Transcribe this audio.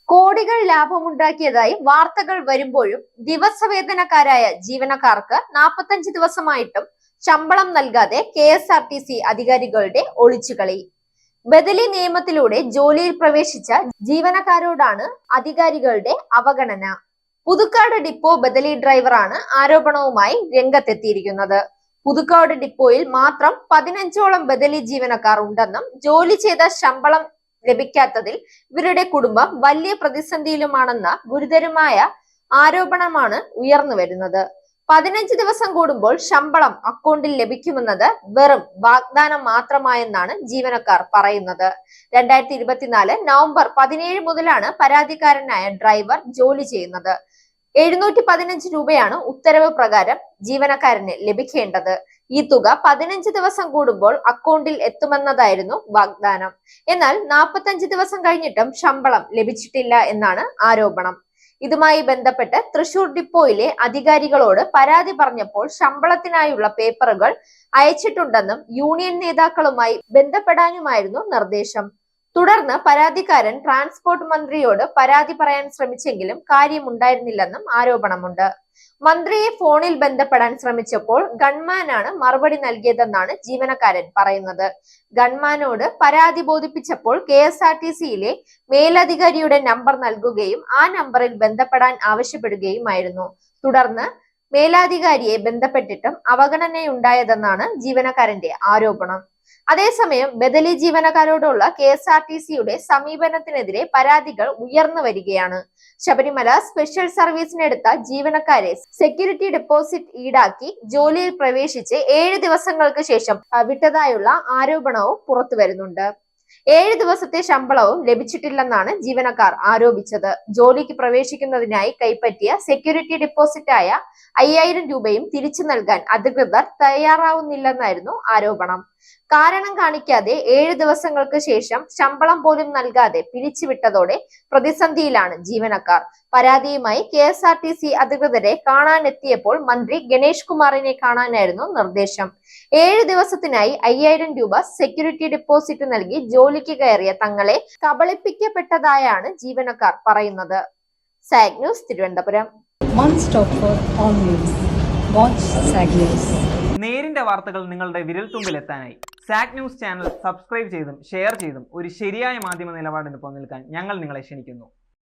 കോടികൾ ലാഭമുണ്ടാക്കിയതായി വാർത്തകൾ വരുമ്പോഴും ദിവസവേതനക്കാരായ ജീവനക്കാർക്ക് 45 ദിവസമായിട്ടും ശമ്പളം നൽകാതെ KSRTC അധികാരികളുടെ ഒളിച്ചുകളി. ബദലി നിയമത്തിലൂടെ ജോലിയിൽ പ്രവേശിച്ച ജീവനക്കാരോടാണ് അധികാരികളുടെ അവഗണന. പുതുക്കാട് ഡിപ്പോ ബദലി ഡ്രൈവറാണ് ആരോപണവുമായി രംഗത്തെത്തിയിരിക്കുന്നത്. പുതുക്കാട് ഡിപ്പോയിൽ മാത്രം 15ഓളം ബദലി ജീവനക്കാർ ഉണ്ടെന്നും ജോലി ചെയ്ത ശമ്പളം ലഭിക്കാത്തതിൽ ഇവരുടെ കുടുംബം വലിയ പ്രതിസന്ധിയിലുമാണെന്ന ഗുരുതരമായ ആരോപണമാണ് ഉയർന്നു വരുന്നത്. 15 ദിവസം കൂടുമ്പോൾ ശമ്പളം അക്കൗണ്ടിൽ ലഭിക്കുമെന്നത് വെറും വാഗ്ദാനം മാത്രമായെന്നാണ് ജീവനക്കാർ പറയുന്നത്. 2024 നവംബർ 17 മുതലാണ് പരാതിക്കാരനായ ഡ്രൈവർ ജോലി ചെയ്യുന്നത്. 715 രൂപയാണ് ഉത്തരവ് പ്രകാരം ജീവനക്കാരന് ലഭിക്കേണ്ടത്. ഈ തുക 15 ദിവസം കൂടുമ്പോൾ അക്കൗണ്ടിൽ എത്തുമെന്നതായിരുന്നു വാഗ്ദാനം. എന്നാൽ 45 ദിവസം കഴിഞ്ഞിട്ടും ശമ്പളം ലഭിച്ചിട്ടില്ല എന്നാണ് ആരോപണം. ഇതുമായി ബന്ധപ്പെട്ട് തൃശൂർ ഡിപ്പോയിലെ അധികാരികളോട് പരാതി പറഞ്ഞപ്പോൾ ശമ്പളത്തിനായുള്ള പേപ്പറുകൾ അയച്ചിട്ടുണ്ടെന്നും യൂണിയൻ നേതാക്കളുമായി ബന്ധപ്പെടാനുമായിരുന്നു നിർദ്ദേശം. തുടർന്ന് പരാതിക്കാരൻ ട്രാൻസ്പോർട്ട് മന്ത്രിയോട് പരാതി പറയാൻ ശ്രമിച്ചെങ്കിലും കാര്യമുണ്ടായിരുന്നില്ലെന്നും ആരോപണമുണ്ട്. മന്ത്രിയെ ഫോണിൽ ബന്ധപ്പെടാൻ ശ്രമിച്ചപ്പോൾ ഗൺമാനാണ് മറുപടി നൽകിയതെന്നാണ് ജീവനക്കാരൻ പറയുന്നത്. ഗൺമാനോട് പരാതി ബോധിപ്പിച്ചപ്പോൾ KSRTCയിലെ മേലധികാരിയുടെ നമ്പർ നൽകുകയും ആ നമ്പറിൽ ബന്ധപ്പെടാൻ ആവശ്യപ്പെടുകയുമായിരുന്നു. തുടർന്ന് മേലധികാരിയെ ബന്ധപ്പെട്ടിട്ടും അവഗണനയുണ്ടായതെന്നാണ് ജീവനക്കാരന്റെ ആരോപണം. അതേസമയം ബദലി ജീവനക്കാരോടുള്ള KSRTCയുടെ സമീപനത്തിനെതിരെ പരാതികൾ ഉയർന്നു വരികയാണ്. ശബരിമല സ്പെഷ്യൽ സർവീസിനെടുത്ത ജീവനക്കാരെ സെക്യൂരിറ്റി ഡെപ്പോസിറ്റ് ഈടാക്കി ജോലിയിൽ പ്രവേശിച്ച് 7 ദിവസങ്ങൾക്ക് ശേഷം വിട്ടതായുള്ള ആരോപണവും പുറത്തു വരുന്നുണ്ട്. 7 ദിവസത്തെ ശമ്പളവും ലഭിച്ചിട്ടില്ലെന്നാണ് ജീവനക്കാർ ആരോപിച്ചത്. ജോലിക്ക് പ്രവേശിക്കുന്നതിനായി കൈപ്പറ്റിയ സെക്യൂരിറ്റി ഡെപ്പോസിറ്റായ 5000 രൂപയും തിരിച്ചു നൽകാൻ അധികൃതർ തയ്യാറാവുന്നില്ലെന്നായിരുന്നു ആരോപണം. കാരണം കാണിക്കാതെ 7 ദിവസങ്ങൾക്ക് ശേഷം ശമ്പളം പോലും നൽകാതെ പിരിച്ചുവിട്ടതോടെ പ്രതിസന്ധിയിലാണ് ജീവനക്കാർ. പരാതിയുമായി KSRTC അധികൃതരെ കാണാനെത്തിയപ്പോൾ മന്ത്രി ഗണേഷ് കുമാറിനെ കാണാനായിരുന്നു നിർദ്ദേശം. 7 ദിവസത്തിനായി 5000 രൂപ സെക്യൂരിറ്റി ഡെപ്പോസിറ്റ് നൽകി ജോലിക്ക് കയറിയ തങ്ങളെ കബളിപ്പിക്കപ്പെട്ടതായാണ് ജീവനക്കാർ പറയുന്നത്. Zag news, Thiruvananthapuram. നേരിന്റെ വാർത്തകൾ നിങ്ങളുടെ വിരൽത്തുമ്പിലെത്താനായി സാഗ് ന്യൂസ് ചാനൽ സബ്സ്ക്രൈബ് ചെയ്തും ഷെയർ ചെയ്തും ഒരു ശരിയായ മാധ്യമ നിലപാടിനൊപ്പം നിൽക്കാൻ ഞങ്ങൾ നിങ്ങളെ ക്ഷണിക്കുന്നു.